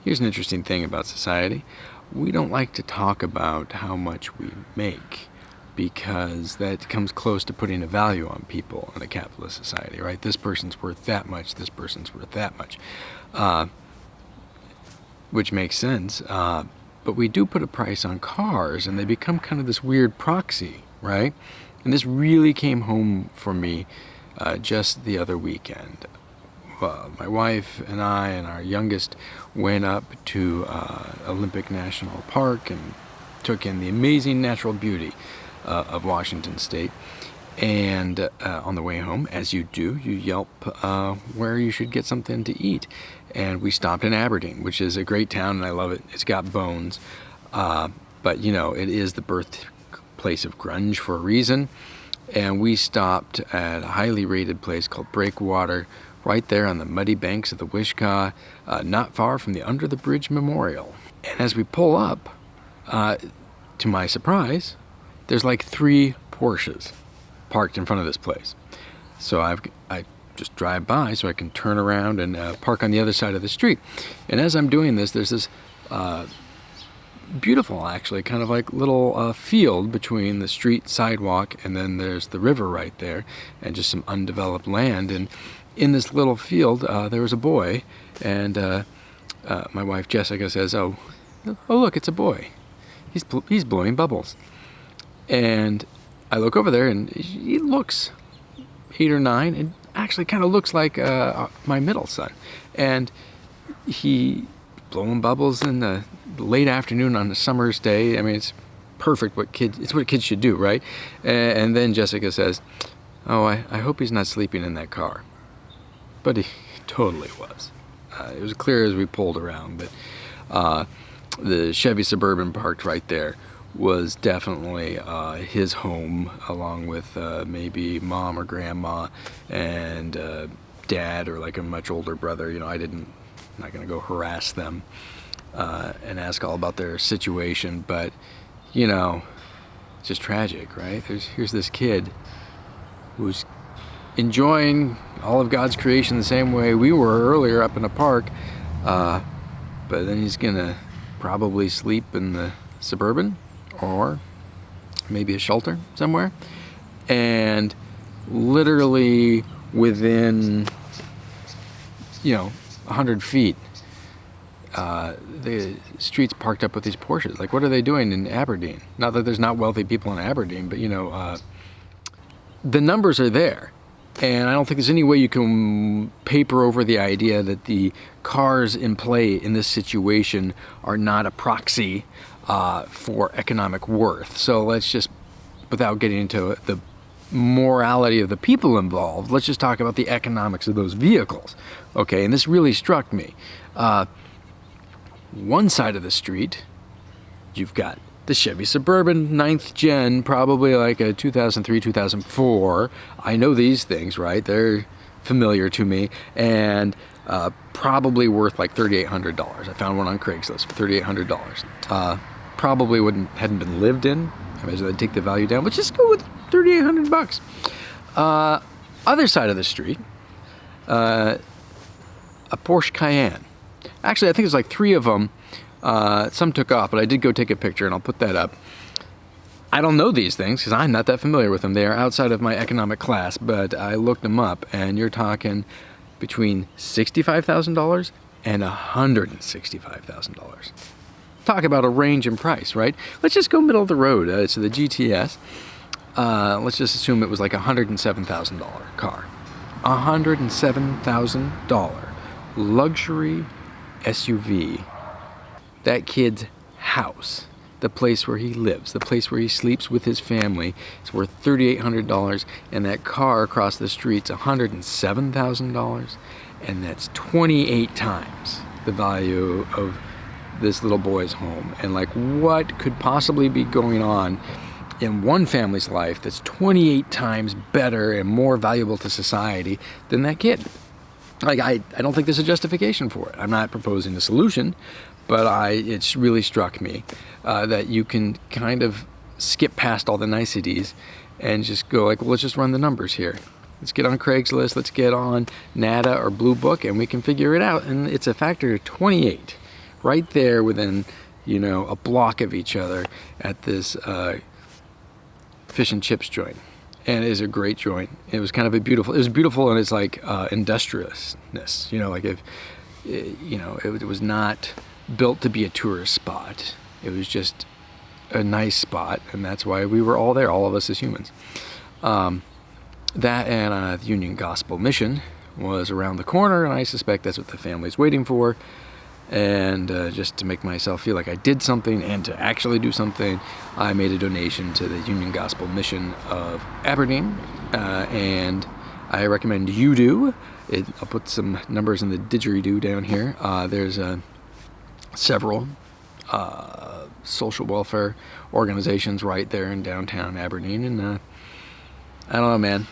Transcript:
Here's an interesting thing about society. We don't like to talk about how much we make, because that comes close to putting a value on people in a capitalist society, right? This person's worth that much, this person's worth that much, which makes sense. But we do put a price on cars, and they become kind of this weird proxy, right? And this really came home for me just the other weekend. My wife and I and our youngest went up to Olympic National Park and took in the amazing natural beauty of Washington State. And on the way home, as you do, you Yelp where you should get something to eat. And we stopped in Aberdeen, which is a great town, and I love it. It's got bones. But, you know, it is the birthplace of grunge for a reason. And we stopped at a highly rated place called Breakwater, right there on the muddy banks of the Wishkah, not far from the Under the Bridge Memorial. And as we pull up, to my surprise, there's like 3 Porsches parked in front of this place. So I just drive by so I can turn around and park on the other side of the street. And as I'm doing this, there's this beautiful, actually, kind of like little field between the street sidewalk, and then there's the river right there, and just some undeveloped land. And in this little field, there was a boy, and my wife Jessica says, "Oh, look, it's a boy. He's blowing bubbles." And I look over there, and he looks 8 or 9, and actually kind of looks like my middle son. And he blowing bubbles in the late afternoon on a summer's day. I mean, it's perfect. It's what kids should do, right? And then Jessica says, "Oh, I hope he's not sleeping in that car." But he totally was. It was clear as we pulled around that the Chevy Suburban parked right there was definitely his home, along with maybe mom or grandma and dad, or like a much older brother. You know, I'm not going to go harass them and ask all about their situation, but you know, it's just tragic, right? Here's this kid who's enjoying all of God's creation the same way we were earlier up in the park, but then he's gonna probably sleep in the Suburban, or maybe a shelter somewhere, and literally within 100 feet the streets parked up with these Porsches. Like, what are they doing in Aberdeen? Not that there's not wealthy people in Aberdeen, but the numbers are there. And I don't think there's any way you can paper over the idea that the cars in play in this situation are not a proxy for economic worth. So let's just, without getting into the morality of the people involved, let's just talk about the economics of those vehicles. Okay, and this really struck me. One side of the street, you've got the Chevy Suburban 9th gen, probably like a 2003, 2004. I know these things, right? They're familiar to me, and probably worth like $3,800. I found one on Craigslist for $3,800. Probably hadn't been lived in. I imagine they'd take the value down, but just go with $3,800. Other side of the street, a Porsche Cayenne. Actually, I think there's like 3 of them. Some took off, but I did go take a picture, and I'll put that up. I don't know these things because I'm not that familiar with them. They are outside of my economic class, but I looked them up, and you're talking between $65,000 and $165,000. Talk about a range in price, right? Let's just go middle of the road. It's the GTS. Let's just assume it was like a $107,000 car. $107,000 luxury SUV. That kid's house, the place where he lives, the place where he sleeps with his family, is worth $3,800, and that car across the street's $107,000, and that's 28 times the value of this little boy's home. And like, what could possibly be going on in one family's life that's 28 times better and more valuable to society than that kid? Like, I don't think there's a justification for it. I'm not proposing a solution, but it's really struck me that you can kind of skip past all the niceties and just go like, well, let's just run the numbers here. Let's get on Craigslist, let's get on NADA or Blue Book, and we can figure it out. And it's a factor of 28, right there within, a block of each other at this fish and chips joint. And it is a great joint. It was kind of it was beautiful in its like industriousness, like if, it was not built to be a tourist spot. It was just a nice spot, and that's why we were all there, all of us as humans. That and the Union Gospel Mission was around the corner, and I suspect that's what the family's waiting for. And just to make myself feel like I did something and to actually do something, I made a donation to the Union Gospel Mission of Aberdeen, and I recommend you do. I'll put some numbers in the didgeridoo down here. There's several social welfare organizations right there in downtown Aberdeen, and I don't know, man.